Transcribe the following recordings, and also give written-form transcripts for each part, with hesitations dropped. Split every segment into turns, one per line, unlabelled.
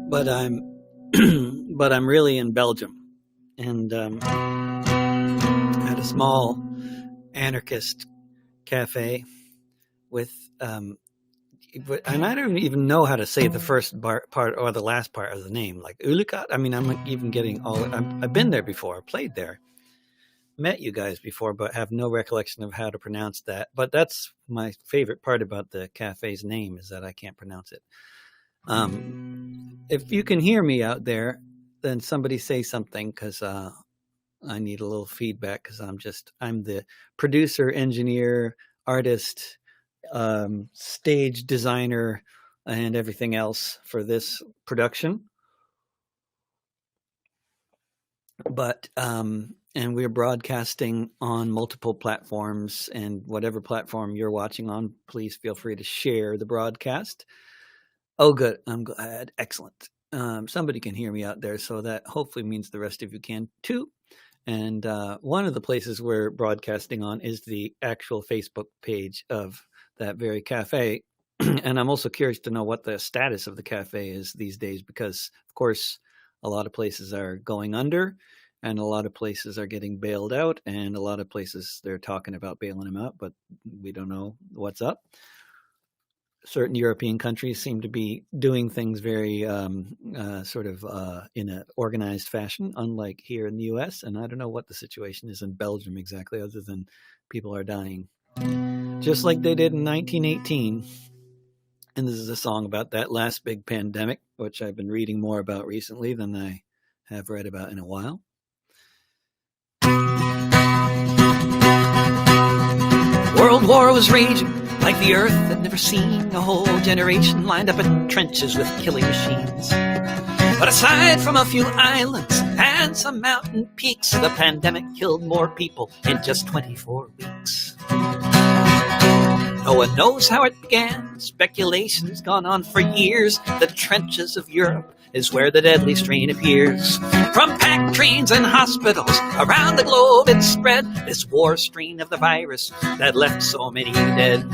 but I'm but I'm really in Belgium, and at a small anarchist cafe with and I don't even know how to say the first part or the last part of the name, like Uilekot. I mean, I'm even getting all. I've been there before, played there, met you guys before, but have no recollection of how to pronounce that. But that's my favorite part about the cafe's name is that I can't pronounce it. If you can hear me out there, then somebody say something because I need a little feedback because I'm the producer, engineer, artist, stage designer, and everything else for this production. But and we're broadcasting on multiple platforms, and whatever platform you're watching on, please feel free to share the broadcast. Oh, good. I'm glad. Excellent. Somebody can hear me out there, so that hopefully means the rest of you can too. And one of the places we're broadcasting on is the actual Facebook page of that very cafe. And I'm also curious to know what the status of the cafe is these days, because, of course, a lot of places are going under and a lot of places are getting bailed out. And a lot of places they're talking about bailing them out, but we don't know what's up. Certain European countries seem to be doing things very sort of in an organized fashion, unlike here in the U.S. And I don't know what the situation is in Belgium exactly, other than people are dying, just like they did in 1918. And this is a song about that last big pandemic, which I've been reading more about recently than I have read about in a while. World War was raging like the earth had never seen. A whole generation lined up in trenches with killing machines. But aside from a few islands and some mountain peaks, the pandemic killed more people in just 24 weeks. No one knows how it began. Speculation's gone on for years. The trenches of Europe is where the deadly strain appears. From packed trains and hospitals around the globe it spread, this war strain of the virus that left so many dead.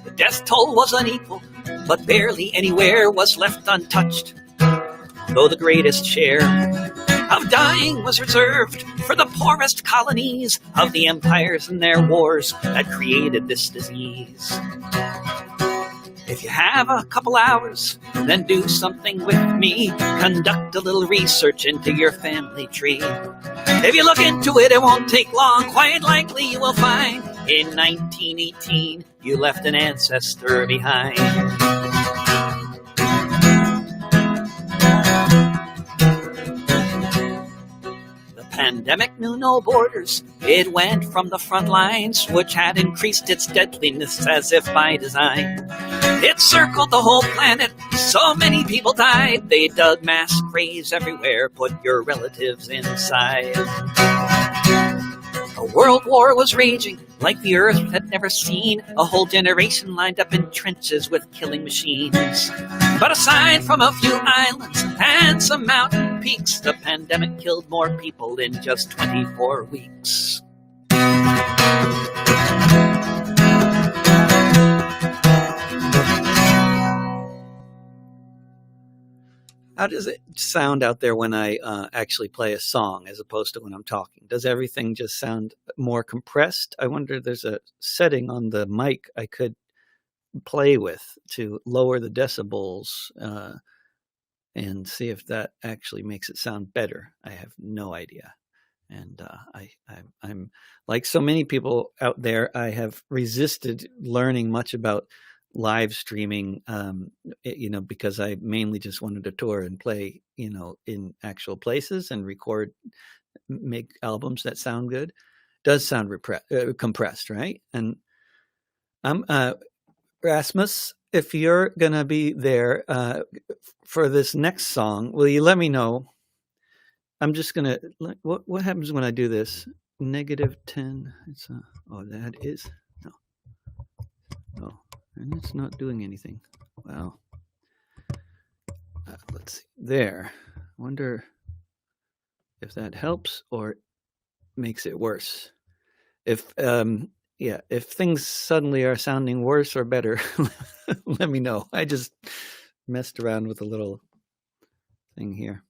The death toll was unequal, but barely anywhere was left untouched, though the greatest share of dying was reserved for the poorest colonies of the empires and their wars that created this disease. If you have a couple hours, then do something with me. Conduct a little research into your family tree. If you look into it, it won't take long. Quite likely you will find in 1918 you left an ancestor behind. Pandemic knew no borders. It went from the front lines, which had increased its deadliness as if by design. It circled the whole planet. So many people died. They dug mass graves everywhere. Put your relatives inside. A world war was raging like the earth had never seen. A whole generation lined up in trenches with killing machines. But aside from a few islands and some mountain peaks, the pandemic killed more people in just 24 weeks. How does it sound out there when I actually play a song as opposed to when I'm talking? Does everything just sound more compressed? I wonder if there's a setting on the mic I could play with to lower the decibels and see if that actually makes it sound better. I have no idea. And I'm like so many people out there, I have resisted learning much about live streaming, because I mainly just wanted to tour and play, in actual places and make albums that sound good. Does sound compressed, right? And I'm Rasmus, if you're going to be there for this next song, will you let me know? I'm just going to, what happens when I do this? -10. That is, no. Oh, and it's not doing anything. Wow. Let's see. There. Wonder if that helps or makes it worse. If yeah, if things suddenly are sounding worse or better, let me know. I just messed around with a little thing here.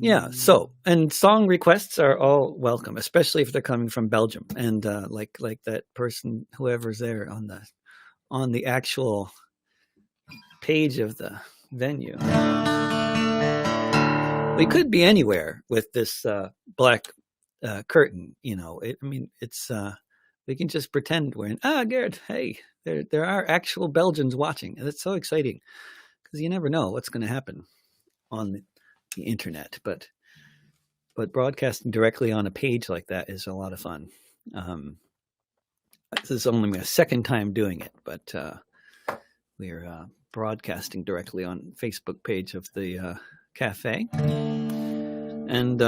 Yeah, so, and song requests are all welcome, especially if they're coming from Belgium, and like that person, whoever's there on the actual page of the venue. We could be anywhere with this black curtain, you know. It's we can just pretend we're in. Garrett, hey, there are actual Belgians watching. That's so exciting because you never know what's going to happen on the internet. But broadcasting directly on a page like that is a lot of fun. This is only my second time doing it, but we're broadcasting directly on Facebook page of the cafe. And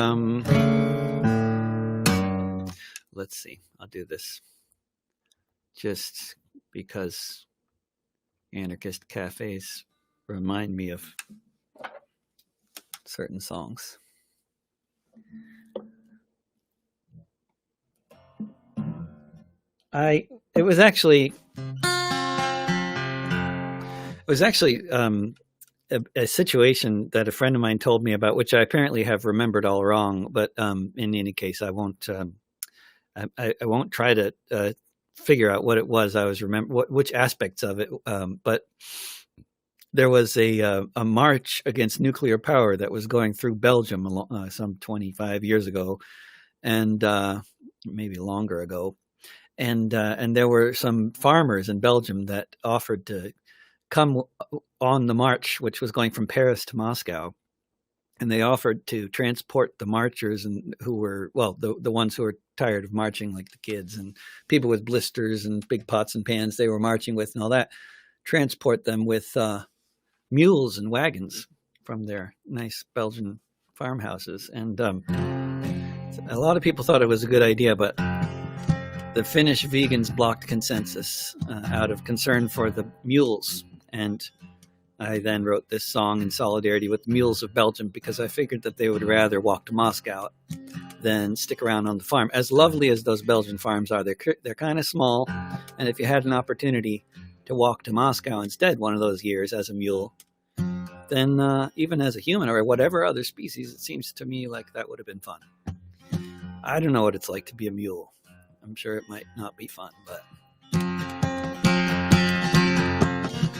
let's see, I'll do this just because anarchist cafes remind me of certain songs. It was actually a situation that a friend of mine told me about, which I apparently have remembered all wrong. But in any case, I won't try to figure out what it was. I was which aspects of it. But there was a march against nuclear power that was going through Belgium some 25 years ago, and maybe longer ago. And there were some farmers in Belgium that offered to come on the march, which was going from Paris to Moscow. And they offered to transport the marchers, and who were, well, the ones who were tired of marching, like the kids and people with blisters and big pots and pans they were marching with and all that, transport them with mules and wagons from their nice Belgian farmhouses. And a lot of people thought it was a good idea, but the Finnish vegans blocked consensus out of concern for the mules. And I then wrote this song in solidarity with the mules of Belgium, because I figured that they would rather walk to Moscow than stick around on the farm. As lovely as those Belgian farms are, they're kind of small. And if you had an opportunity to walk to Moscow instead one of those years as a mule, then even as a human or whatever other species, it seems to me like that would have been fun. I don't know what it's like to be a mule. I'm sure it might not be fun, but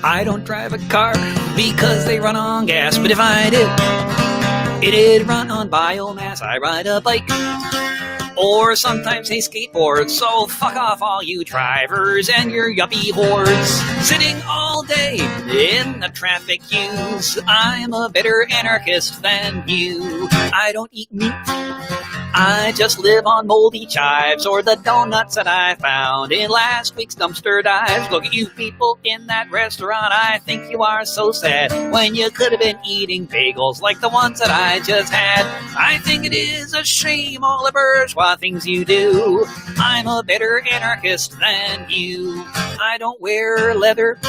I don't drive a car because they run on gas, but if I did, it'd run on biomass. I ride a bike, or sometimes a skateboard, so fuck off all you drivers and your yuppie hordes, sitting all day in the traffic queues. I'm a better anarchist than you. I don't eat meat, I just live on moldy chives or the donuts that I found in last week's dumpster dives. Look at you people in that restaurant, I think you are so sad when you could have been eating bagels like the ones that I just had. I think it is a shame, all the bourgeois things you do. I'm a better anarchist than you. I don't wear leather,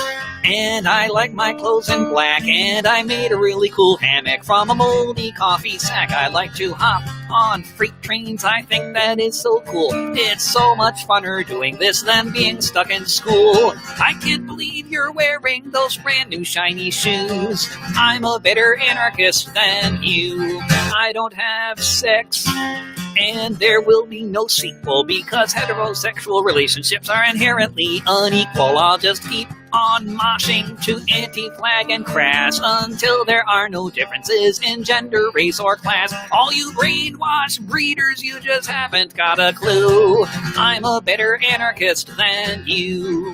and I like my clothes in black, and I made a really cool hammock from a moldy coffee sack. I like to hop on freight trains, I think that is so cool. It's so much funner doing this than being stuck in school. I can't believe you're wearing those brand new shiny shoes. I'm a better anarchist than you. I don't have sex, and there will be no sequel, because heterosexual relationships are inherently unequal. I'll just keep on moshing to Anti-Flag and Crash until there are no differences in gender, race, or class. All you brainwashed breeders, you just haven't got a clue. I'm a better anarchist than you.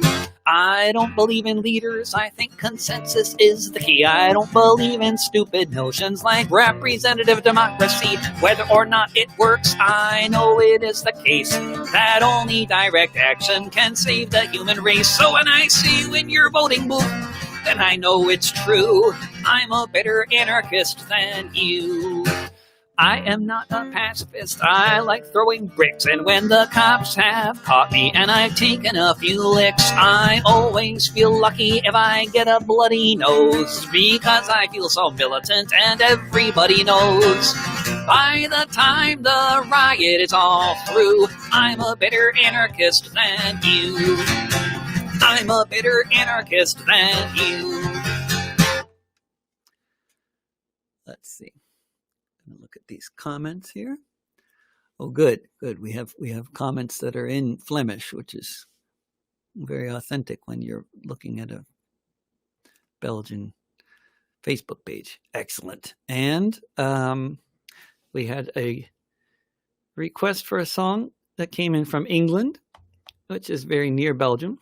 I don't believe in leaders, I think consensus is the key. I don't believe in stupid notions like representative democracy. Whether or not it works, I know it is the case that only direct action can save the human race. So when I see you in your voting booth, then I know it's true. I'm a better anarchist than you. I am not a pacifist, I like throwing bricks, and when the cops have caught me and I've taken a few licks, I always feel lucky if I get a bloody nose, because I feel so militant and everybody knows By the time the riot is all through, I'm a better anarchist than you. I'm a better anarchist than you. Let's see. I'm gonna look at these comments here. Oh, good. We have comments that are in Flemish, which is very authentic when you're looking at a Belgian Facebook page. Excellent. And we had a request for a song that came in from England, which is very near Belgium,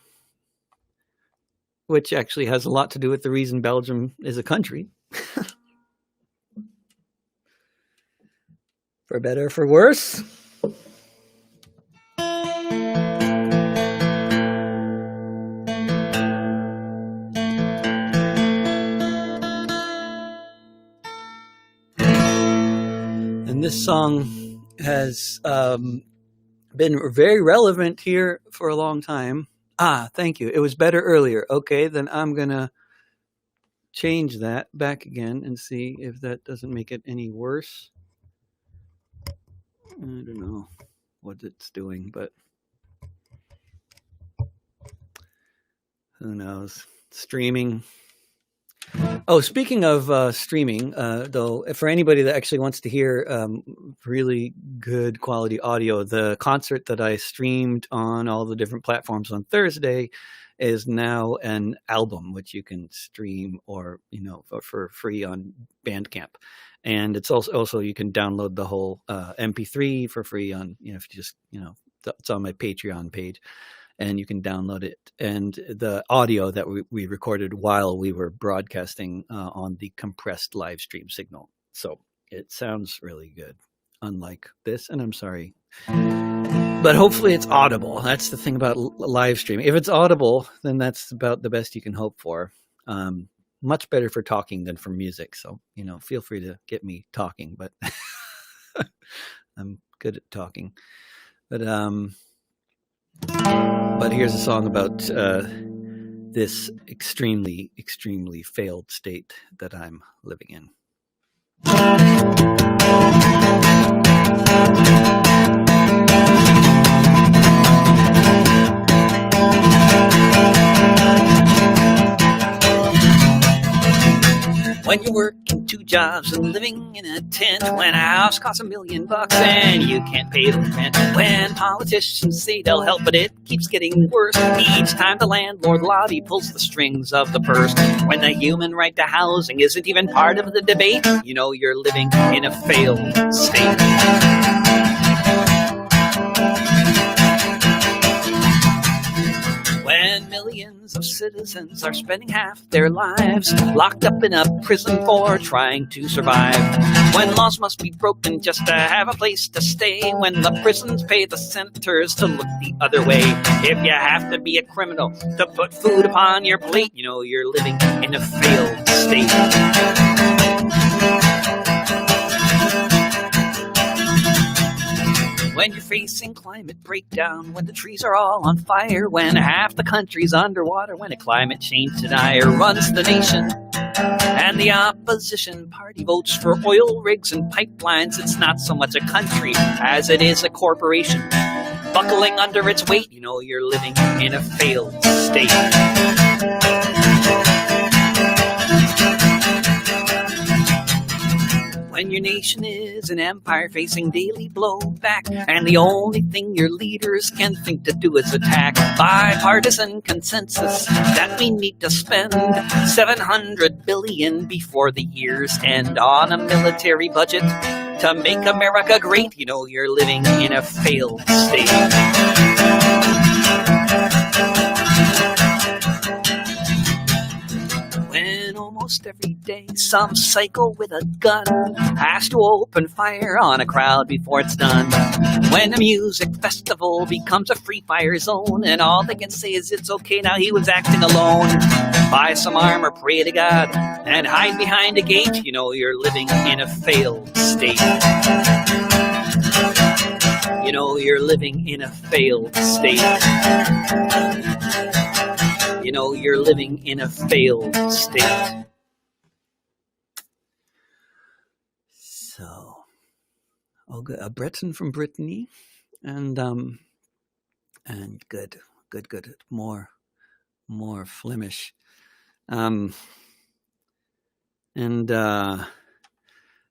which actually has a lot to do with the reason Belgium is a country. For better or for worse. And this song has been very relevant here for a long time. Thank you. It was better earlier. Okay, then I'm going to change that back again and see if that doesn't make it any worse. I don't know what it's doing, but who knows? Streaming. Oh, speaking of streaming, though, for anybody that actually wants to hear really good quality audio, the concert that I streamed on all the different platforms on Thursday is now an album, which you can stream or, for free on Bandcamp. And it's also you can download the whole MP3 for free on, if you just, it's on my Patreon page, and you can download it. And the audio that we recorded while we were broadcasting on the compressed live stream signal. So it sounds really good, unlike this. And I'm sorry, but hopefully it's audible. That's the thing about live streaming. If it's audible, then that's about the best you can hope for. Much better for talking than for music. So, feel free to get me talking, but I'm good at talking. But here's a song about this extremely, extremely failed state that I'm living in. When you're working 2 jobs and living in a tent, when a house costs $1 million and you can't pay the rent, when politicians say they'll help but it keeps getting worse each time the landlord lobby pulls the strings of the purse, when the human right to housing isn't even part of the debate, you're living in a failed state. When millions of citizens are spending half their lives locked up in a prison for trying to survive, when laws must be broken just to have a place to stay, when the prisons pay the senators to look the other way, if you have to be a criminal to put food upon your plate, you're living in a failed state. When you're facing climate breakdown, when the trees are all on fire, when half the country's underwater, when a climate change denier runs the nation, and the opposition party votes for oil rigs and pipelines, it's not so much a country as it is a corporation buckling under its weight. You're living in a failed state. When your nation is an empire facing daily blowback, and the only thing your leaders can think to do is attack, bipartisan consensus that we need to spend $700 billion before the year's end on a military budget to make America great, you're living in a failed state. When almost every day some psycho with a gun has to open fire on a crowd before it's done, when a music festival becomes a free fire zone and all they can say is it's okay now he was acting alone, buy some armor, pray to God, and hide behind a gate, you're living in a failed state. You're living in a failed state. You're living in a failed state. So, Oh, good. A Breton from Brittany, and good. More Flemish, and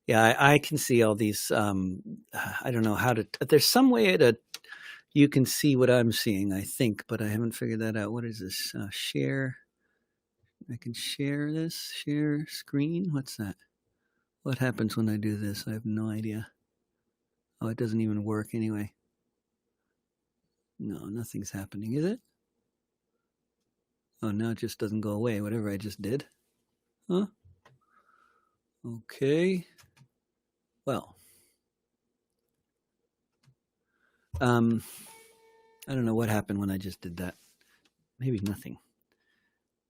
yeah, I can see all these. I don't know how to. There's some way that you can see what I'm seeing, I think, but I haven't figured that out. What is this? Share. I can share this. Share screen. What's that? What happens when I do this? I have no idea. Oh, it doesn't even work anyway. No, nothing's happening, is it? Oh, now it just doesn't go away, whatever I just did. Huh? Okay. Well, I don't know what happened when I just did that. Maybe nothing.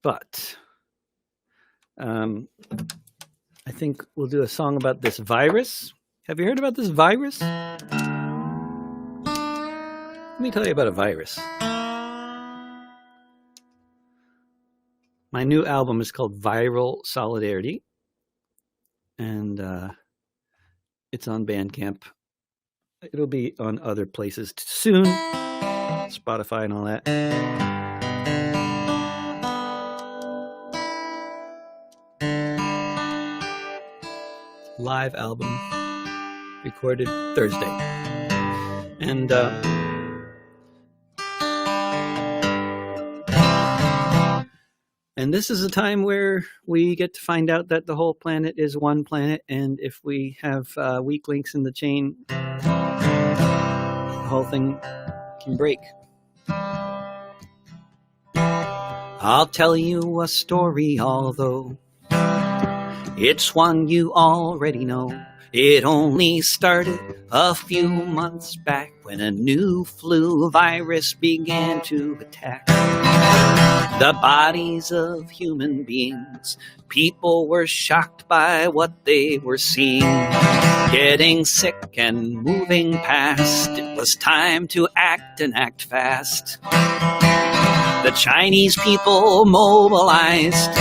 But I think we'll do a song about this virus. Have you heard about this virus? Let me tell you about a virus. My new album is called Viral Solidarity, and it's on Bandcamp. It'll be on other places soon, Spotify and all that. Live album, recorded Thursday. And this is a time where we get to find out that the whole planet is one planet, and if we have weak links in the chain, the whole thing can break. I'll tell you a story, although it's one you already know. It only started a few months back when a new flu virus began to attack the bodies of human beings. People were shocked by what they were seeing, getting sick and moving past. It was time to act and act fast. The Chinese people mobilized.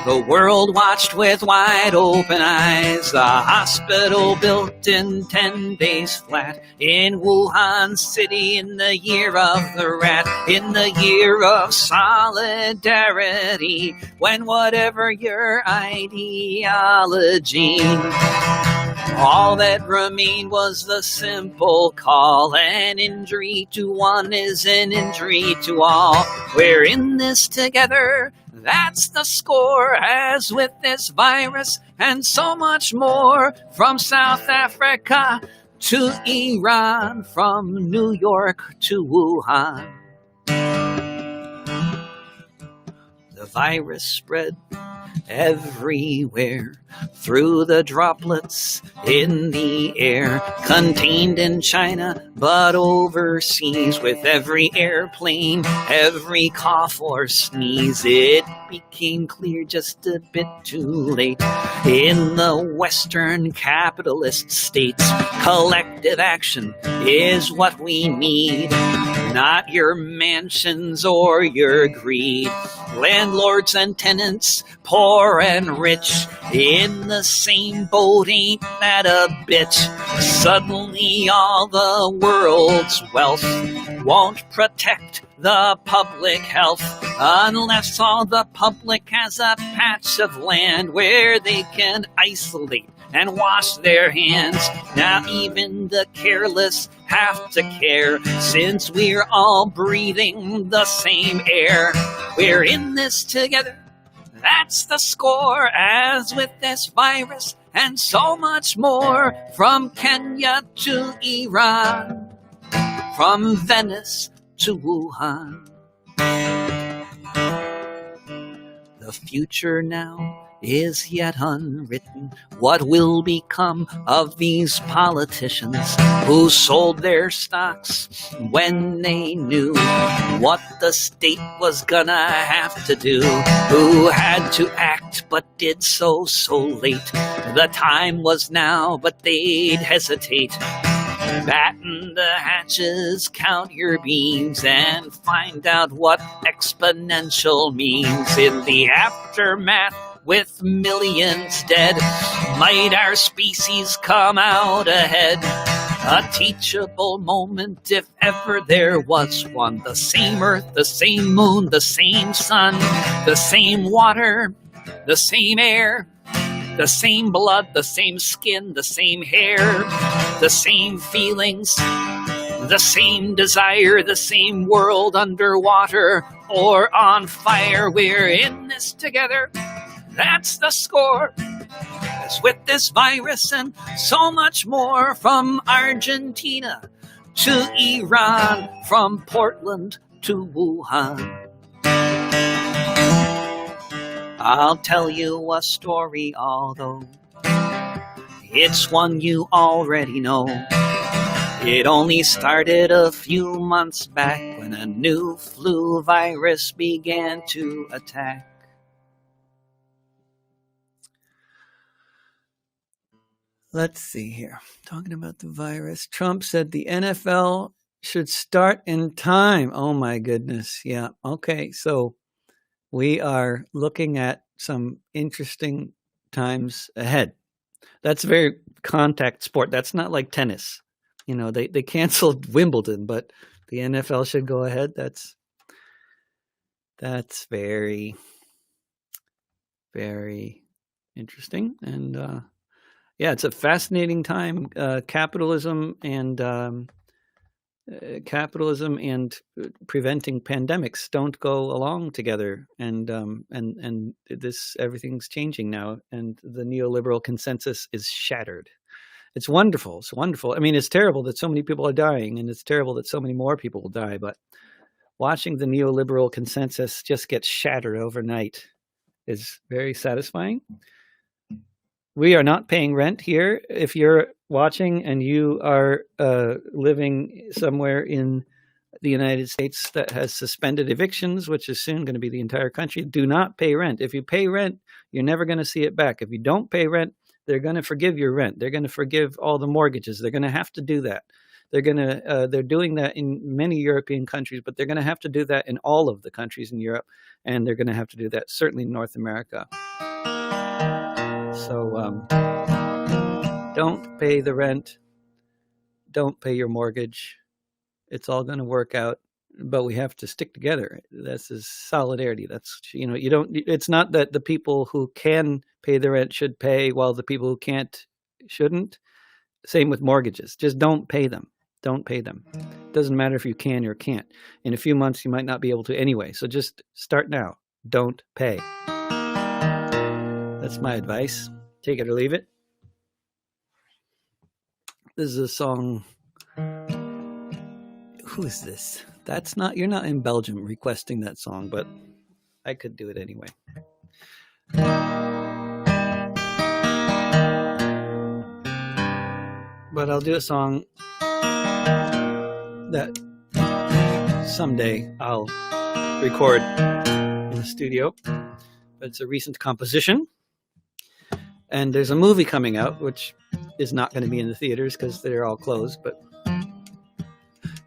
The world watched with wide open eyes. The hospital built in 10 days flat in Wuhan City in the year of the rat, in the year of solidarity, when whatever your ideology, all that remained was the simple call. An injury to one is an injury to all. We're in this together. That's the score, as with this virus and so much more. From South Africa to Iran, from New York to Wuhan. The virus spread everywhere through the droplets in the air, contained in China but overseas. With every airplane, every cough or sneeze, it became clear just a bit too late. In the Western capitalist states, collective action is what we need, not your mansions or your greed. Landlords and tenants, poor and rich, in the same boat, ain't that a bitch? Suddenly all the world's wealth won't protect the public health unless all the public has a patch of land where they can isolate and wash their hands. Now even the careless have to care, since we're all breathing the same air. We're in this together. That's the score, as with this virus and so much more. From Kenya to Iran, from Venice to Wuhan. The future now is yet unwritten. What will become of these politicians who sold their stocks when they knew what the state was gonna have to do? Who had to act but did so late? The time was now, but they'd hesitate. Batten the hatches, count your beams, and find out what exponential means. In the aftermath with millions dead, might our species come out ahead. A teachable moment, if ever there was one. The same earth, the same moon, the same sun, the same water, the same air, the same blood, the same skin, the same hair, the same feelings, the same desire, the same world underwater or on fire. We're in this together. That's the score. As with this virus and so much more, from Argentina to Iran, from Portland to Wuhan. I'll tell you a story, although it's one you already know. It only started a few months back when a new flu virus began to attack. Let's see here. Talking about the virus. Trump said the NFL should start in time. Oh my goodness. Yeah. Okay. So we are looking at some interesting times ahead. That's a very contact sport. That's not like tennis. You know, they canceled Wimbledon, but the NFL should go ahead. That's very, very interesting. And yeah, it's a fascinating time. Capitalism and preventing pandemics don't go along together, and this everything's changing now, and the neoliberal consensus is shattered. It's wonderful. It's wonderful. I mean, it's terrible that so many people are dying, and it's terrible that so many more people will die. But watching the neoliberal consensus just get shattered overnight is very satisfying. We are not paying rent here. If you're watching and you are living somewhere in the United States that has suspended evictions, which is soon going to be the entire country, do not pay rent. If you pay rent, you're never going to see it back. If you don't pay rent, they're going to forgive your rent. They're going to forgive all the mortgages. They're going to have to do that. They're doing that in many European countries, but they're going to have to do that in all of the countries in Europe, and they're going to have to do that certainly in North America. So don't pay the rent. Don't pay your mortgage. It's all going to work out, but we have to stick together. This is solidarity. That's, it's not that the people who can pay the rent should pay while the people who can't shouldn't. Same with mortgages. Just don't pay them. Don't pay them. It doesn't matter if you can or can't. In a few months, you might not be able to anyway. So just start now. Don't pay. That's my advice. Take it or leave it. This is a song. Who is this? You're not in Belgium requesting that song, but I could do it anyway. But I'll do a song that someday I'll record in the studio. But it's a recent composition. And there's a movie coming out, which is not going to be in the theaters because they're all closed. But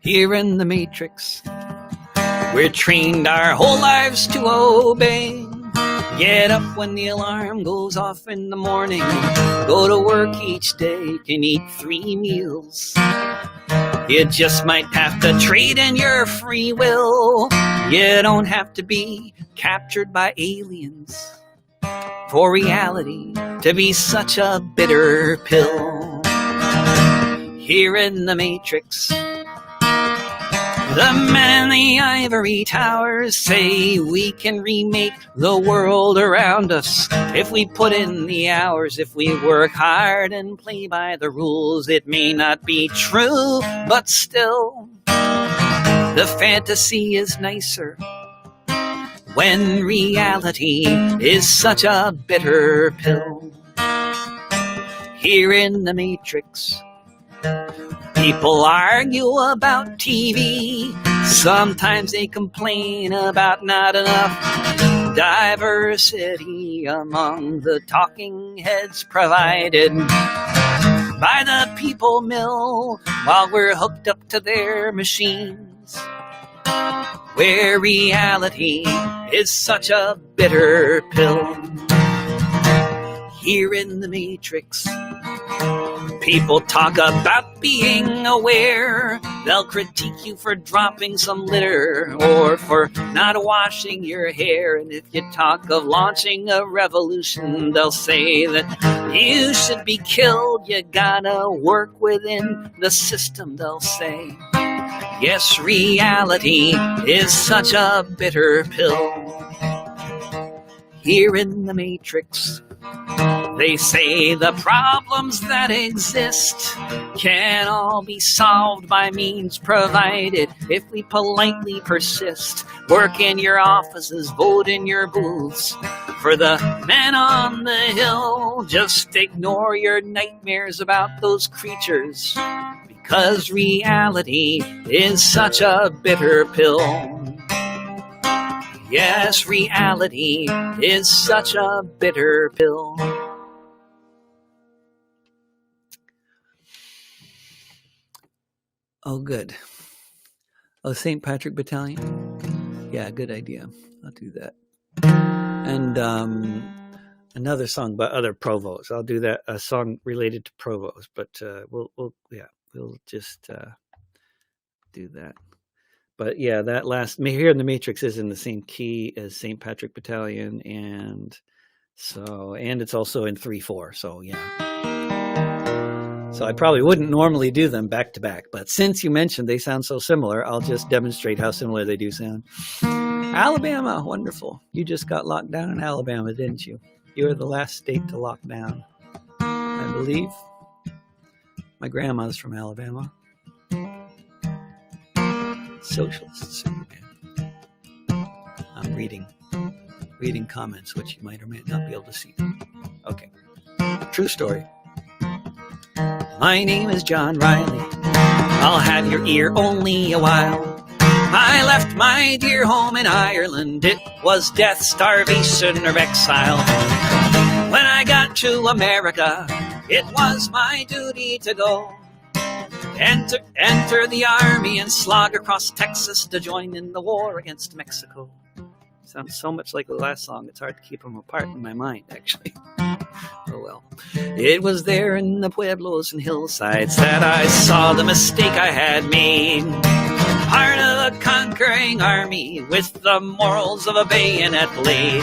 here in the Matrix, we're trained our whole lives to obey. Get up when the alarm goes off in the morning. Go to work each day, can eat 3 meals. You just might have to trade in your free will. You don't have to be captured by aliens for reality to be such a bitter pill. Here in the Matrix, the men in the ivory towers say we can remake the world around us if we put in the hours, if we work hard and play by the rules. It may not be true, but still, the fantasy is nicer when reality is such a bitter pill. Here in the Matrix, people argue about TV. Sometimes they complain about not enough diversity among the talking heads provided by the people mill while we're hooked up to their machines, where reality is such a bitter pill. Here in the Matrix, people talk about being aware. They'll critique you for dropping some litter or for not washing your hair. And if you talk of launching a revolution, they'll say that you should be killed. You gotta work within the system, they'll say. Yes, reality is such a bitter pill. Here in the Matrix, they say the problems that exist can all be solved by means provided if we politely persist. Work in your offices, vote in your booths. For the men on the hill, just ignore your nightmares about those creatures, because reality is such a bitter pill. Yes, reality is such a bitter pill. Oh, good. Oh, St. Patrick Battalion? Yeah, good idea. I'll do that. And another song by other provos. I'll do that, a song related to provos, but we'll just do that. But yeah, that last Here in the Matrix is in the same key as St. Patrick Battalion, and it's also in 3/4. So yeah. So I probably wouldn't normally do them back to back, but since you mentioned they sound so similar, I'll just demonstrate how similar they do sound. Alabama, wonderful. You just got locked down in Alabama, didn't you? You were the last state to lock down, I believe. My grandma's from Alabama. Socialists. I'm reading comments, which you might or might not be able to see. Okay. True story. My name is John Riley. I'll have your ear only a while. I left my dear home in Ireland. It was death, starvation, or exile. When I got to America, it was my duty to go. Enter the army and slog across Texas to join in the war against Mexico. Sounds so much like the last song, it's hard to keep them apart in my mind, actually. Oh well. It was there in the pueblos and hillsides that I saw the mistake I had made. Part of a conquering army with the morals of a bayonet blade.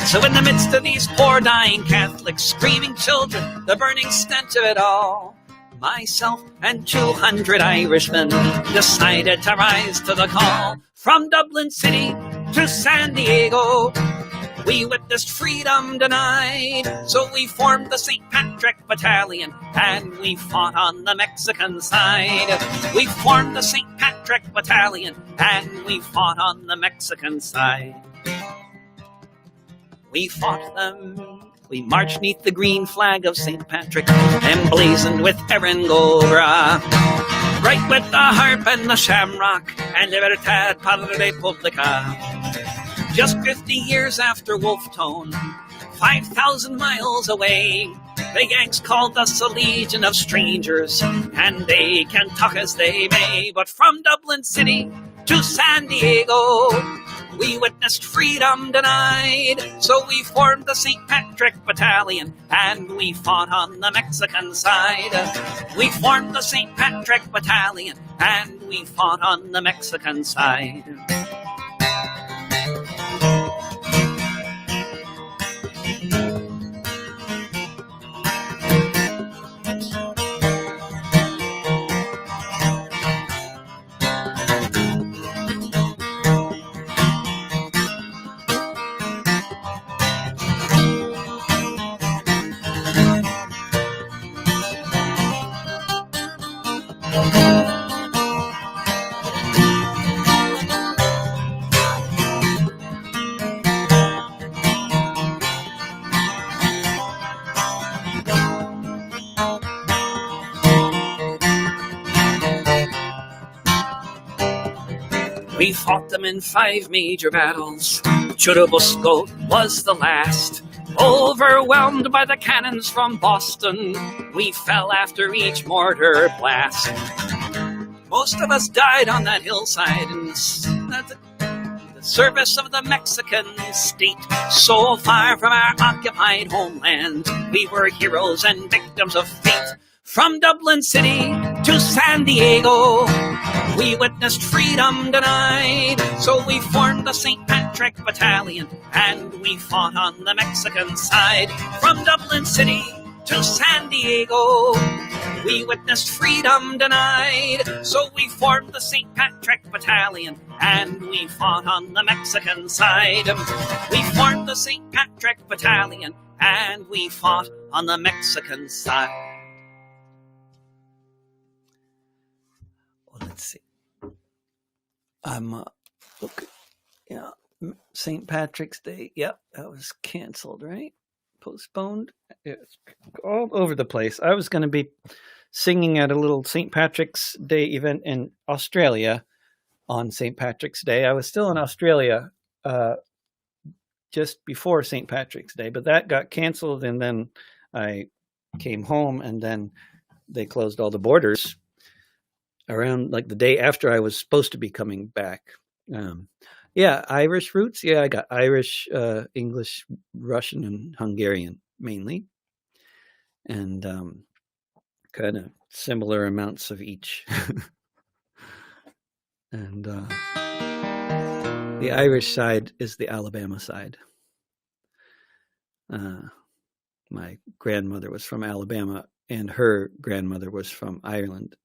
So in the midst of these poor dying Catholics, screaming children, the burning stench of it all, myself and 200 Irishmen decided to rise to the call. From Dublin City to San Diego, we witnessed freedom denied. So we formed the St. Patrick Battalion and we fought on the Mexican side. We formed the St. Patrick Battalion and we fought on the Mexican side. We fought them. We marched neath the green flag of St. Patrick, emblazoned with Erangora, bright with the harp and the shamrock, and Libertad Padre Republica. Just 50 years after Wolfe Tone, 5,000 miles away, the Yanks called us a legion of strangers, and they can talk as they may. But from Dublin City to San Diego, we witnessed freedom denied. So we formed the St. Patrick Battalion and we fought on the Mexican side. We formed the St. Patrick Battalion and we fought on the Mexican side. We fought them in 5 major battles. Churubusco was the last. Overwhelmed by the cannons from Boston, we fell after each mortar blast. Most of us died on that hillside, and the service of the Mexican state. So far from our occupied homeland, we were heroes and victims of fate. From Dublin City to San Diego, we witnessed freedom denied. So we formed the St. Patrick Battalion, and we fought on the Mexican side. From Dublin City to San Diego, we witnessed freedom denied. So we formed the St. Patrick Battalion, and we fought on the Mexican side. We formed the St. Patrick Battalion, and we fought on the Mexican side. Well, let's see. Yeah, St. Patrick's Day. Yep, that was canceled, right? Postponed. It's all over the place. I was going to be singing at a little St. Patrick's Day event in Australia on St. Patrick's Day. I was still in Australia just before St. Patrick's Day, but that got canceled, and then I came home, and then they closed all the borders around like the day after I was supposed to be coming back. Yeah, Irish roots. Yeah, I got Irish, English, Russian, and Hungarian mainly, and kind of similar amounts of each. And the Irish side is the Alabama side. My grandmother was from Alabama, and her grandmother was from Ireland.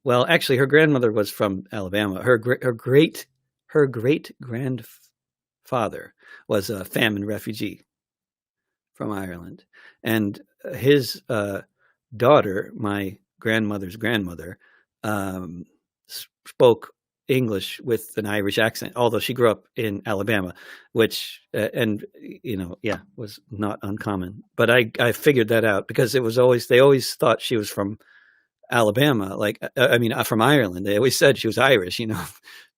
Well, actually, her grandmother was from Alabama. Her great grandfather was a famine refugee from Ireland, and his daughter, my grandmother's grandmother, spoke English with an Irish accent, although she grew up in Alabama, which was not uncommon. But I figured that out because they always thought she was from Alabama, from Ireland. They always said she was Irish.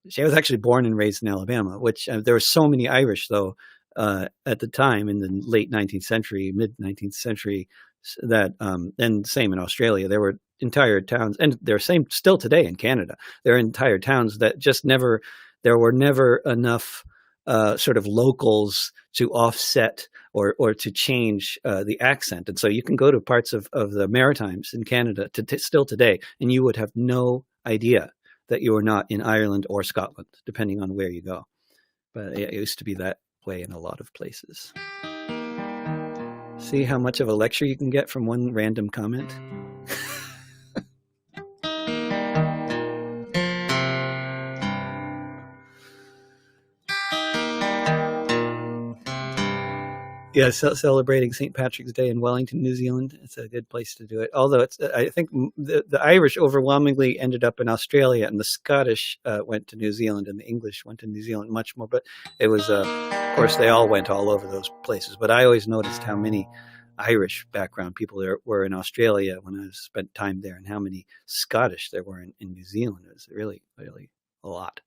She was actually born and raised in Alabama, which there were so many Irish though at the time in the late 19th century, mid 19th century, that and same in Australia. There were entire towns, and they're same still today in Canada. There are entire towns that just there were never enough sort of locals to offset or to change the accent. And so you can go to parts of the Maritimes in Canada still today, and you would have no idea that you were not in Ireland or Scotland, depending on where you go. But it used to be that way in a lot of places. See how much of a lecture you can get from one random comment? Yeah, celebrating St. Patrick's Day in Wellington, New Zealand. It's a good place to do it. Although I think the Irish overwhelmingly ended up in Australia, and the Scottish went to New Zealand, and the English went to New Zealand much more. But it was, of course, they all went all over those places. But I always noticed how many Irish background people there were in Australia when I spent time there, and how many Scottish there were in New Zealand. It was really, really a lot.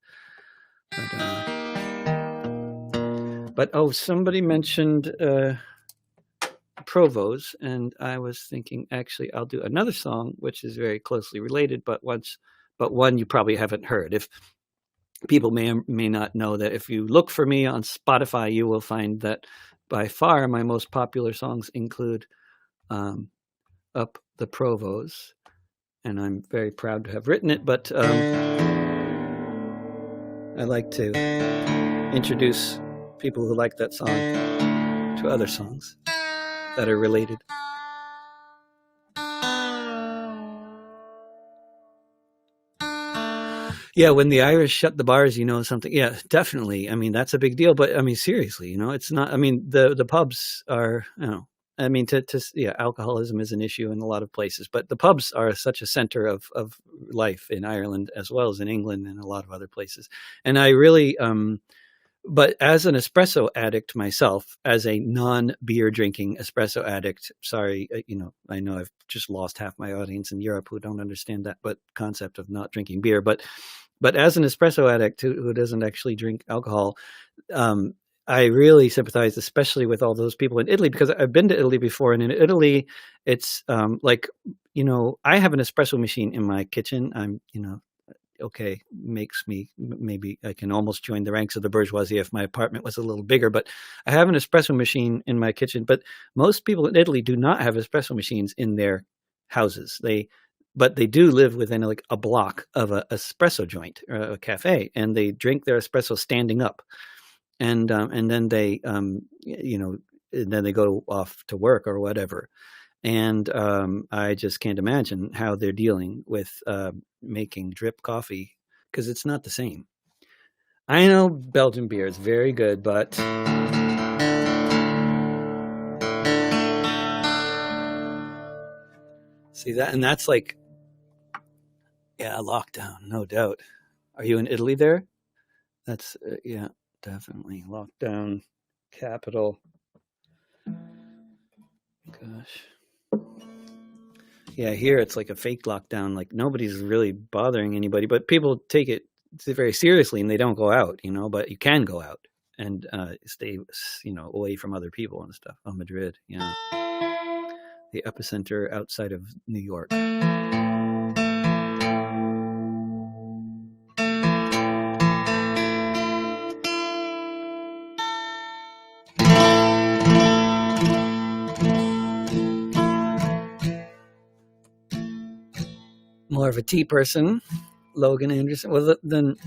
But somebody mentioned Provo's, and I was thinking, actually, I'll do another song which is very closely related, but one you probably haven't heard. If people may or may not know that if you look for me on Spotify, you will find that by far my most popular songs include Up the Provo's, and I'm very proud to have written it. But I like to introduce people who like that song to other songs that are related. Yeah, when the Irish shut the bars, something. Yeah, definitely. I mean, that's a big deal. But I mean, seriously, it's not. I mean, the pubs are. I mean, alcoholism is an issue in a lot of places, but the pubs are such a center of life in Ireland as well as in England and a lot of other places. And I really. But as an espresso addict myself, as a non-beer drinking espresso addict, sorry, I know I've just lost half my audience in Europe who don't understand that concept of not drinking beer. But as an espresso addict who doesn't actually drink alcohol, I really sympathize, especially with all those people in Italy, because I've been to Italy before, and in Italy, it's I have an espresso machine in my kitchen. okay, makes me, maybe I can almost join the ranks of the bourgeoisie if my apartment was a little bigger. But I have an espresso machine in my kitchen. But most people in Italy do not have espresso machines in their houses. But they do live within like a block of a espresso joint or a cafe, and they drink their espresso standing up, and then they and then they go off to work or whatever. And I just can't imagine how they're dealing with making drip coffee, because it's not the same. I know Belgian beer is very good, but see that, and that's like, yeah, lockdown, no doubt. Are you in Italy there? That's yeah, definitely lockdown capital. Gosh. Yeah, here it's like a fake lockdown. Like nobody's really bothering anybody, but people take it very seriously and they don't go out, but you can go out and stay, away from other people and stuff. Oh, Madrid, yeah. The epicenter outside of New York. More of a tea person, Logan Anderson. Well, then,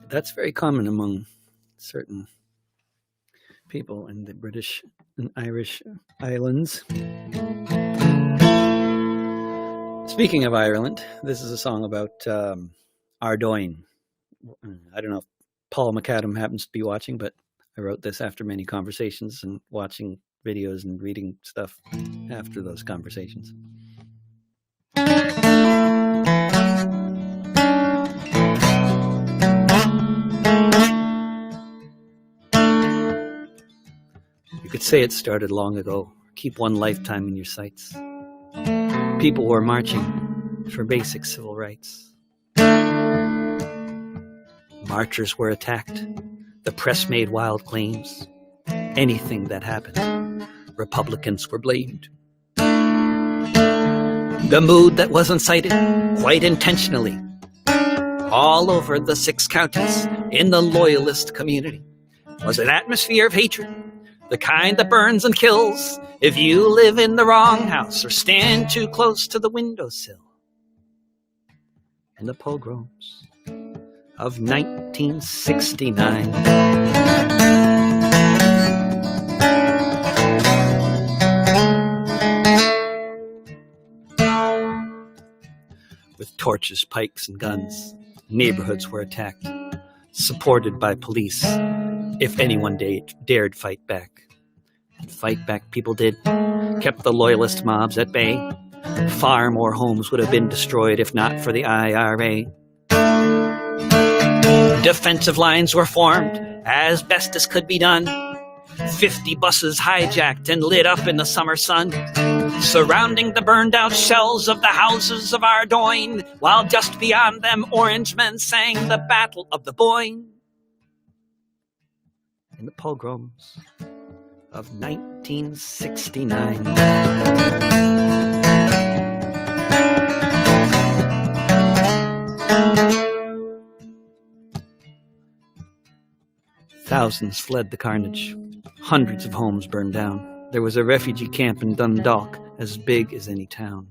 that's very common among certain people in the British and Irish islands. Speaking of Ireland, this is a song about Ardoyne. I don't know if Paul McAdam happens to be watching, but I wrote this after many conversations and watching videos and reading stuff after those conversations. You could say it started long ago. Keep one lifetime in your sights. People were marching for basic civil rights. Marchers were attacked. The press made wild claims. Anything that happened, Republicans were blamed. The mood that was incited, quite intentionally, all over the 6 counties in the loyalist community, was an atmosphere of hatred, the kind that burns and kills if you live in the wrong house or stand too close to the windowsill. In the pogroms of 1969. With torches, pikes, and guns, neighborhoods were attacked, supported by police, if anyone dared fight back. And fight back people did, kept the loyalist mobs at bay. Far more homes would have been destroyed if not for the IRA. Defensive lines were formed as best as could be done. 50 buses hijacked and lit up in the summer sun, surrounding the burned out shells of the houses of Ardoyne, while just beyond them orange men sang the Battle of the Boyne. In the pogroms of 1969. Thousands fled the carnage. Hundreds of homes burned down. There was a refugee camp in Dundalk as big as any town.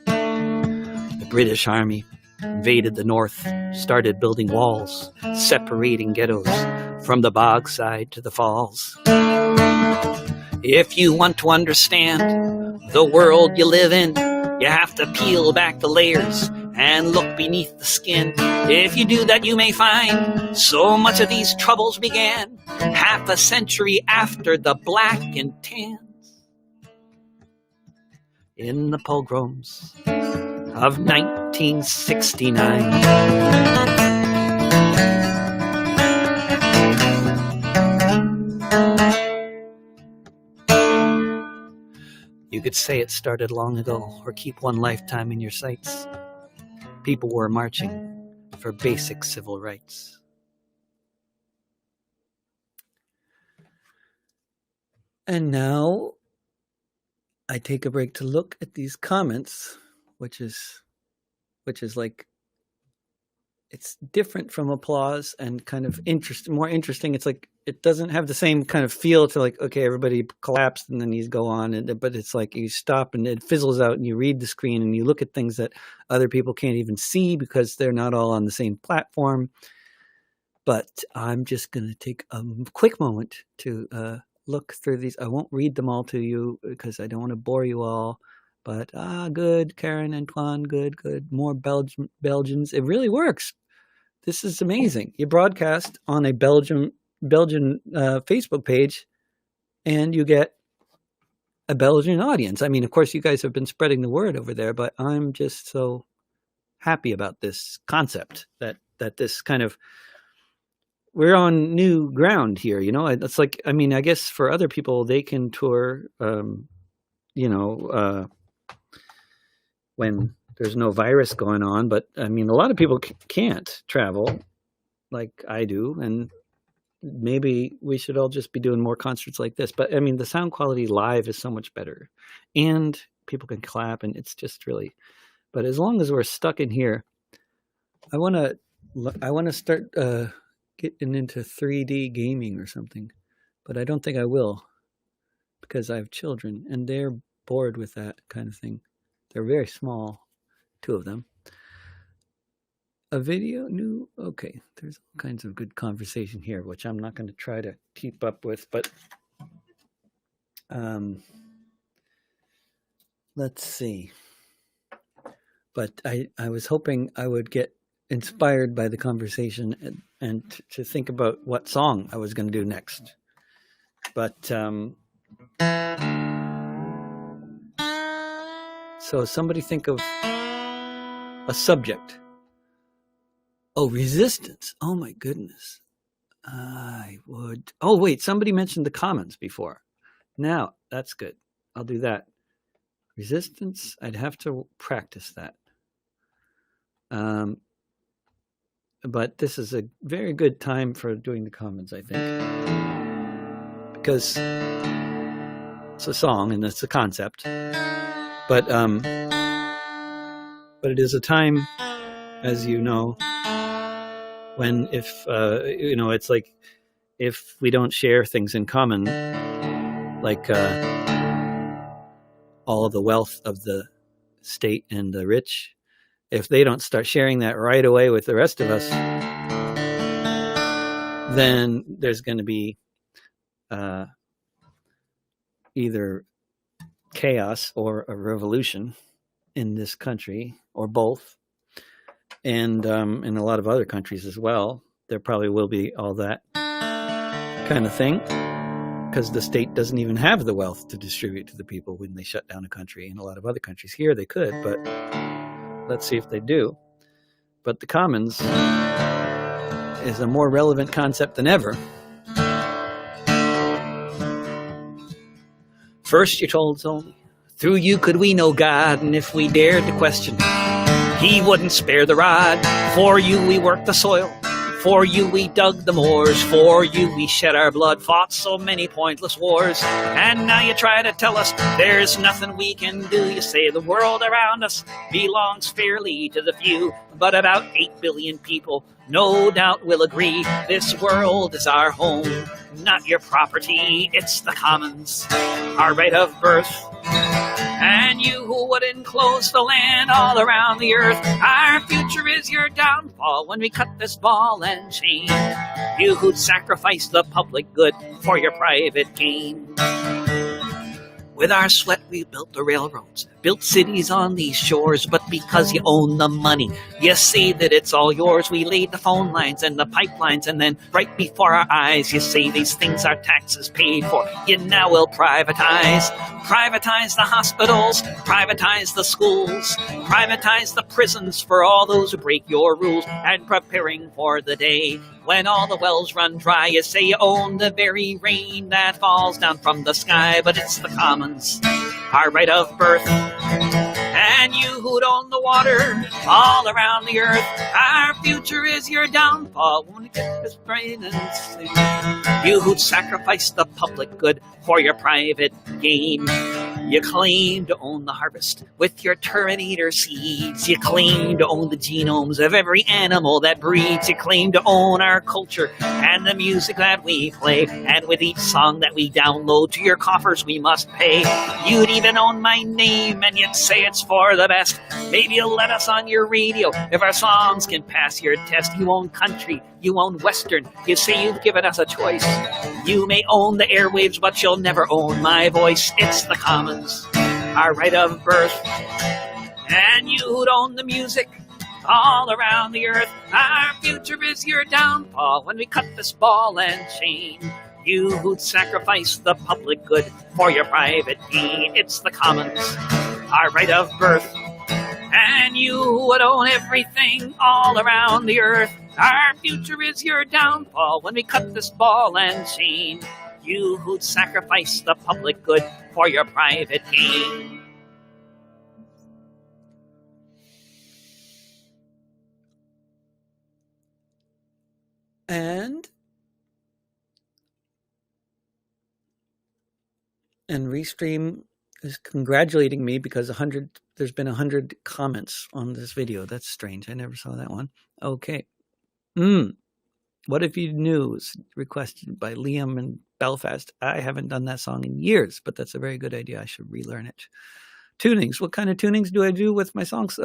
The British Army invaded the north, started building walls, separating ghettos from the bogside to the falls. If you want to understand the world you live in, you have to peel back the layers and look beneath the skin. If you do that, you may find so much of these troubles began half a century after the black and tans. In the pogroms of 1969. You could say it started long ago, or keep one lifetime in your sights. People were marching for basic civil rights. And now I take a break to look at these comments, which is like it's different from applause and kind of more interesting. It's like it doesn't have the same kind of feel to like, okay, everybody collapsed and then you go on, but it's like you stop and it fizzles out and you read the screen and you look at things that other people can't even see because they're not all on the same platform. But I'm just going to take a quick moment to look through these. I won't read them all to you because I don't want to bore you all. But good, Karen, Antoine, good. More Belgians. It really works. This is amazing. You broadcast on a Belgian Facebook page, and you get a Belgian audience. I mean, of course, you guys have been spreading the word over there, but I'm just so happy about this concept that this kind of, we're on new ground here. You know, it's like, I mean, I guess for other people, they can tour, when there's no virus going on. But I mean, a lot of people can't travel like I do. And maybe we should all just be doing more concerts like this. But I mean, the sound quality live is so much better and people can clap and it's just really, but as long as we're stuck in here, I want to start getting into 3D gaming or something, but I don't think I will because I have children and they're bored with that kind of thing. They're very small, two of them. A video, new, okay. There's all kinds of good conversation here, which I'm not going to try to keep up with, but let's see. But I was hoping I would get inspired by the conversation and to think about what song I was going to do next. But so somebody think of a subject. Oh, resistance. Oh my goodness. I would. Oh wait, somebody mentioned the commons before. Now, that's good. I'll do that. Resistance, I'd have to practice that. But this is a very good time for doing the commons, I think. Because it's a song and it's a concept. But it is a time, as you know, when if it's like if we don't share things in common, like all of the wealth of the state and the rich, if they don't start sharing that right away with the rest of us, then there's going to be either chaos or a revolution in this country, or both. And in a lot of other countries as well, there probably will be all that kind of thing, because the state doesn't even have the wealth to distribute to the people when they shut down a country. In a lot of other countries here, they could, but let's see if they do. But the commons is a more relevant concept than ever. First you told us only, through you could we know God, and if we dared to question, he wouldn't spare the rod. For you we worked the soil, for you we dug the moors, for you we shed our blood, fought so many pointless wars. And now you try to tell us there's nothing we can do. You say the world around us belongs fairly to the few, but about 8 billion people no doubt will agree this world is our home, not your property. It's the commons, our right of birth. And you who would enclose the land all around the earth, our future is your downfall when we cut this ball and chain. You who'd sacrifice the public good for your private gain. With our sweat we built the railroads, built cities on these shores, but because you own the money, you say that it's all yours. We laid the phone lines and the pipelines, and then right before our eyes you say these things are taxes paid for. You now will privatize. Privatize the hospitals, privatize the schools, privatize the prisons for all those who break your rules. And preparing for the day when all the wells run dry, you say you own the very rain that falls down from the sky. But it's the commons, our right of birth. And you who'd own the water all around the earth, our future is your downfall when we get this brain and sing. You who'd sacrifice the public good for your private gain. You claim to own the harvest with your Terminator seeds. You claim to own the genomes of every animal that breeds. You claim to own our culture and the music that we play. And with each song that we download to your coffers we must pay. You'd even own my name and you'd say it's for the best. Maybe you'll let us on your radio if our songs can pass your test. You own country, you own western. You say you've given us a choice. You may own the airwaves, but you'll never own my voice. It's the commons, our right of birth. And you'd own the music all around the earth. Our future is your downfall when we cut this ball and chain. You who'd sacrifice the public good for your private gain. It's the commons, our right of birth. And you would own everything all around the earth. Our future is your downfall when we cut this ball and chain. You who'd sacrifice the public good for your private gain. And Restream is congratulating me because there's been 100 comments on this video. That's strange. I never saw that one. Okay. What If You Knew is requested by Liam in Belfast. I haven't done that song in years, but that's a very good idea. I should relearn it. Tunings. What kind of tunings do I do with my songs?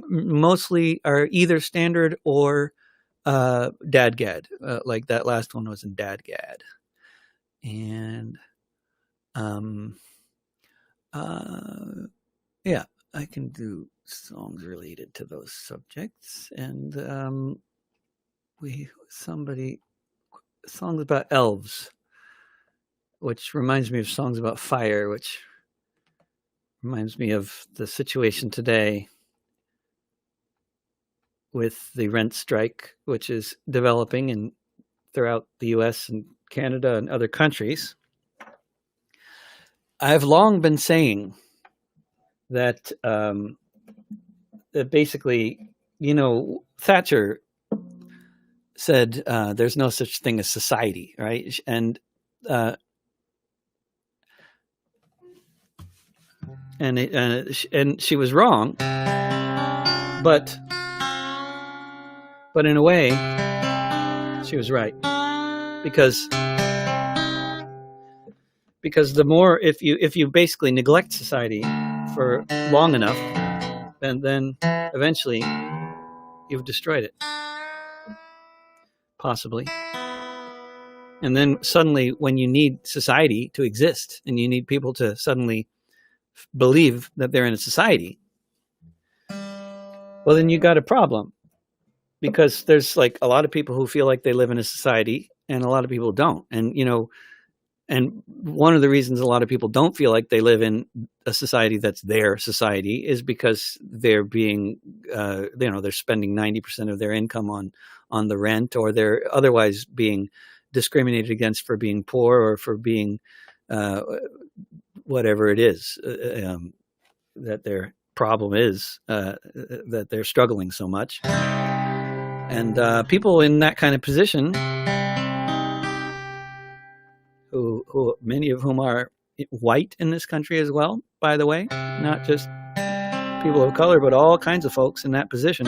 Mostly are either standard or dadgad. Like that last one was in dadgad. And yeah, I can do songs related to those subjects. And songs about elves, which reminds me of songs about fire, which reminds me of the situation today with the rent strike, which is developing throughout the US and Canada and other countries. I've long been saying that basically, Thatcher said there's no such thing as society, right? And she was wrong, but in a way, she was right, because the more if you basically neglect society for long enough, then eventually you've destroyed it. Possibly. And then suddenly when you need society to exist and you need people to suddenly believe that they're in a society, well, then you got a problem, because there's like a lot of people who feel like they live in a society and a lot of people don't. And, and one of the reasons a lot of people don't feel like they live in a society that's their society is because they're being, they're spending 90% of their income on the rent, or they're otherwise being discriminated against for being poor or for being whatever it is that their problem is, that they're struggling so much. And people in that kind of position, who many of whom are white in this country as well, by the way, not just people of color, but all kinds of folks in that position,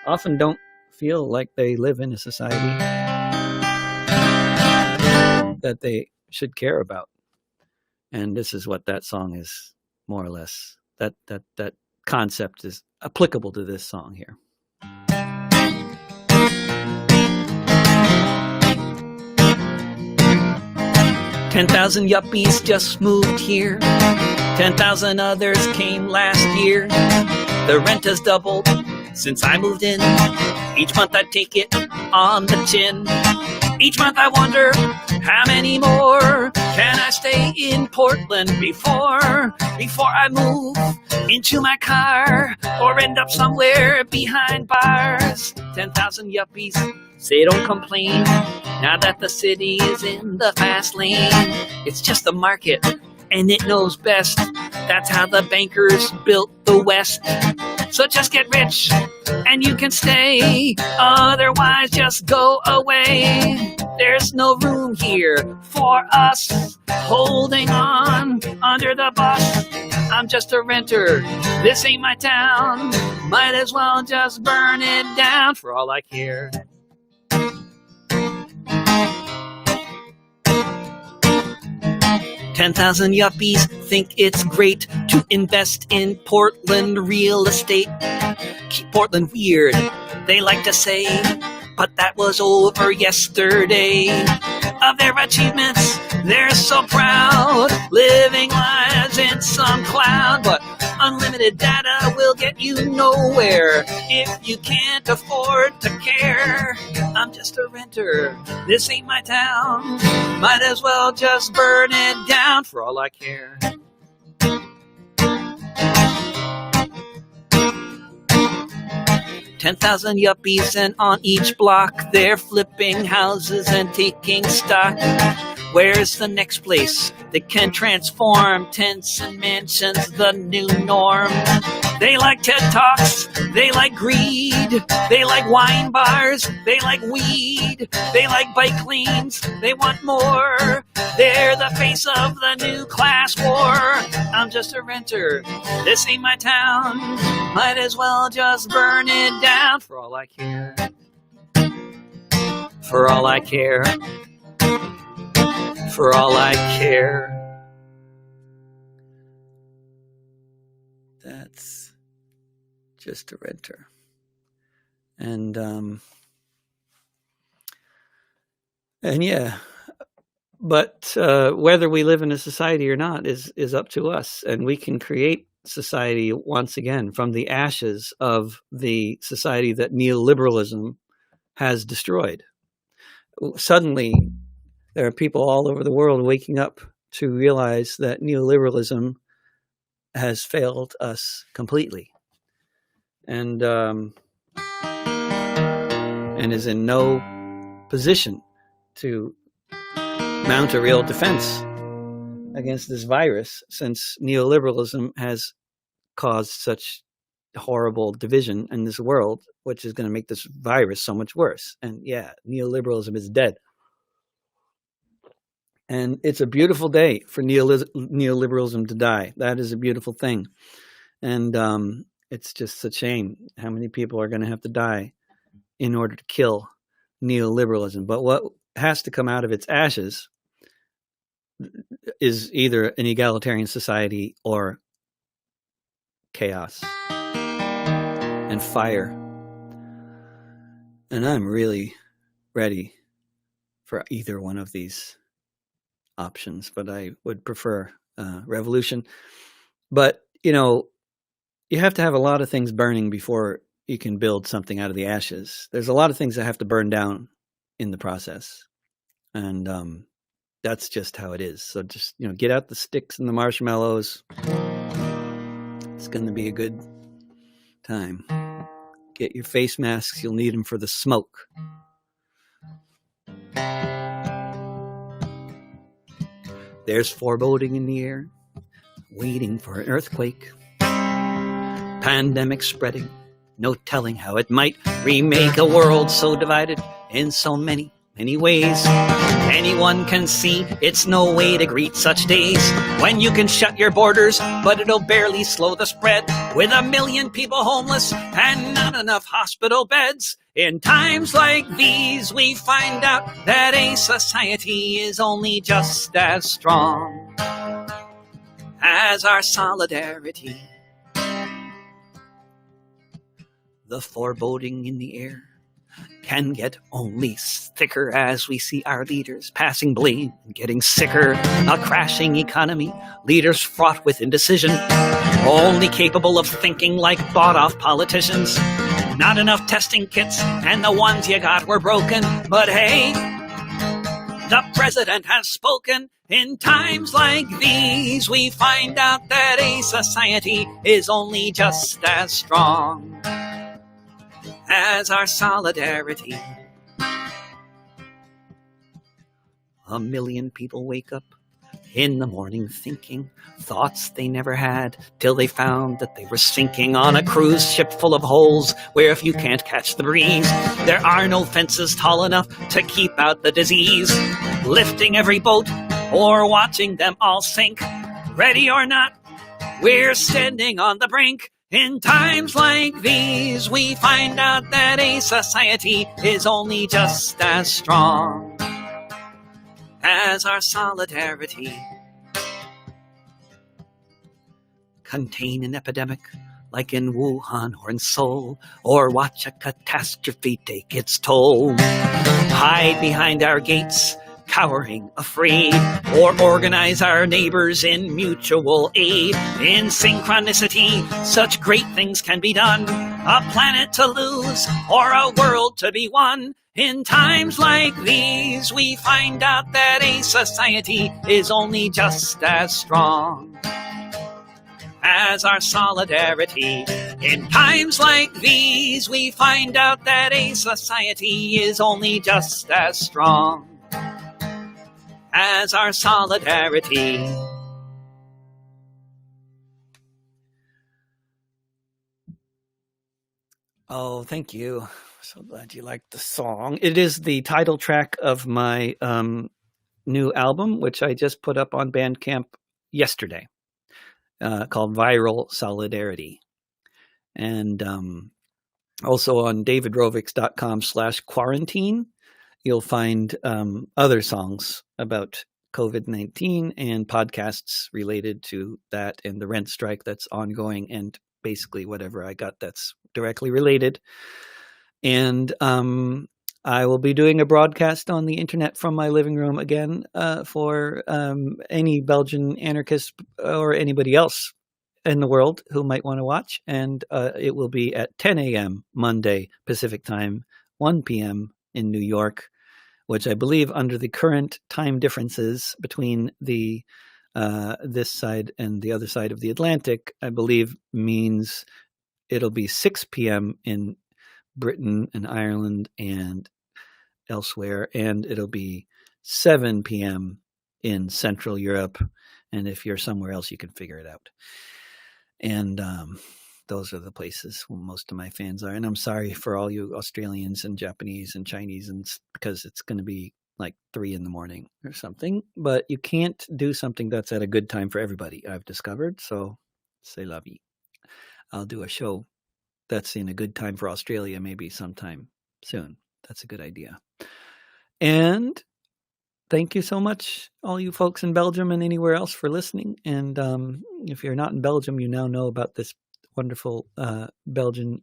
often don't feel like they live in a society that they should care about. And this is what that song is, more or less. That concept is applicable to this song here. "10,000 yuppies just moved here. 10,000 others came last year. The rent has doubled since I moved in. Each month I take it on the chin. Each month I wonder, how many more can I stay in Portland before I move into my car or end up somewhere behind bars? 10,000 yuppies say don't complain now that the city is in the fast lane. It's just the market and it knows best. That's how the bankers built the West. So just get rich and you can stay. Otherwise, just go away. There's no room here for us holding on under the bus. I'm just a renter. This ain't my town. Might as well just burn it down for all I care. $10,000 yuppies think it's great to invest in Portland real estate. Keep Portland weird, they like to say, but that was over yesterday. Of their achievements, they're so proud, living lives in some cloud. But unlimited data will get you nowhere if you can't afford to care. I'm just a renter, this ain't my town. Might as well just burn it down for all I care. $10,000 yuppies, and on each block they're flipping houses and taking stock. Where's the next place that can transform tents and mansions the new norm? They like TED Talks, they like greed, they like wine bars, they like weed, they like bike lanes, they want more. They're the face of the new class war. I'm just a renter, this ain't my town. Might as well just burn it down for all I care. For all I care. For all I care. That's just a renter. And yeah, but whether we live in a society or not is up to us, and we can create society once again from the ashes of the society that neoliberalism has destroyed. Suddenly, there are people all over the world waking up to realize that neoliberalism has failed us completely, and is in no position to mount a real defense against this virus, since neoliberalism has caused such horrible division in this world, which is going to make this virus so much worse. And yeah, neoliberalism is dead. And it's a beautiful day for neoliberalism to die. That is a beautiful thing. And it's just a shame how many people are going to have to die in order to kill neoliberalism. But what has to come out of its ashes is either an egalitarian society or chaos and fire. And I'm really ready for either one of these options, but I would prefer revolution. But, you have to have a lot of things burning before you can build something out of the ashes. There's a lot of things that have to burn down in the process. And that's just how it is. So just, get out the sticks and the marshmallows. It's going to be a good time. Get your face masks. You'll need them for the smoke. There's foreboding in the air, waiting for an earthquake. Pandemic spreading, no telling how it might remake a world so divided in so many ways. Anyone can see it's no way to greet such days when you can shut your borders, but it'll barely slow the spread. With 1 million people homeless and not enough hospital beds. In times like these, we find out that a society is only just as strong as our solidarity. The foreboding in the air can get only thicker as we see our leaders passing blame and getting sicker. A crashing economy, leaders fraught with indecision, only capable of thinking like bought-off politicians. Not enough testing kits, and the ones you got were broken. But hey, the president has spoken. In times like these, we find out that a society is only just as strong as our solidarity. 1 million people wake up in the morning thinking thoughts they never had, till they found that they were sinking on a cruise ship full of holes, where if you can't catch the breeze, there are no fences tall enough to keep out the disease. Lifting every boat or watching them all sink, ready or not, we're standing on the brink. In times like these, we find out that a society is only just as strong as our solidarity. Contain an epidemic like in Wuhan or in Seoul, or watch a catastrophe take its toll. Hide behind our gates, cowering, afraid, or organize our neighbors in mutual aid. In synchronicity, such great things can be done. A planet to lose, or a world to be won. In times like these, we find out that a society is only just as strong as our solidarity. In times like these, we find out that a society is only just as strong as our solidarity. Oh, thank you. So glad you liked the song. It is the title track of my new album, which I just put up on Bandcamp yesterday, called Viral Solidarity. And also on davidrovics.com/quarantine, you'll find other songs about COVID-19 and podcasts related to that and the rent strike that's ongoing, and basically whatever I got that's directly related. And I will be doing a broadcast on the internet from my living room again for any Belgian anarchist or anybody else in the world who might want to watch. And it will be at 10 a.m. Monday Pacific time, 1 p.m. in New York, which I believe under the current time differences between the this side and the other side of the Atlantic, I believe means it'll be 6 p.m. in Britain and Ireland and elsewhere, and it'll be 7 p.m. in Central Europe. And if you're somewhere else, you can figure it out. And those are the places where most of my fans are. And I'm sorry for all you Australians and Japanese and Chinese, and because it's going to be like 3 a.m. or something. But you can't do something that's at a good time for everybody, I've discovered. So c'est la vie. I'll do a show that's in a good time for Australia maybe sometime soon. That's a good idea. And thank you so much, all you folks in Belgium and anywhere else, for listening. And if you're not in Belgium, you now know about this wonderful Belgian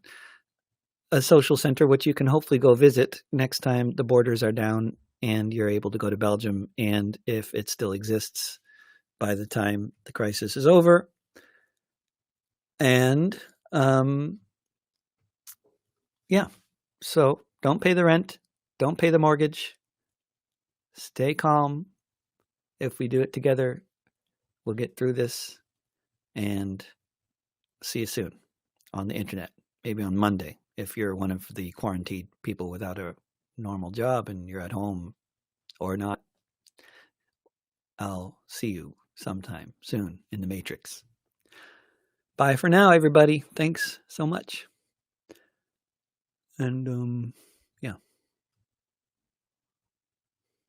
social center, which you can hopefully go visit next time the borders are down and you're able to go to Belgium. And if it still exists by the time the crisis is over. And yeah, so don't pay the rent. Don't pay the mortgage. Stay calm. If we do it together, we'll get through this. And see you soon on the internet. Maybe on Monday, if you're one of the quarantined people without a normal job and you're at home or not. I'll see you sometime soon in the Matrix. Bye for now, everybody. Thanks so much. And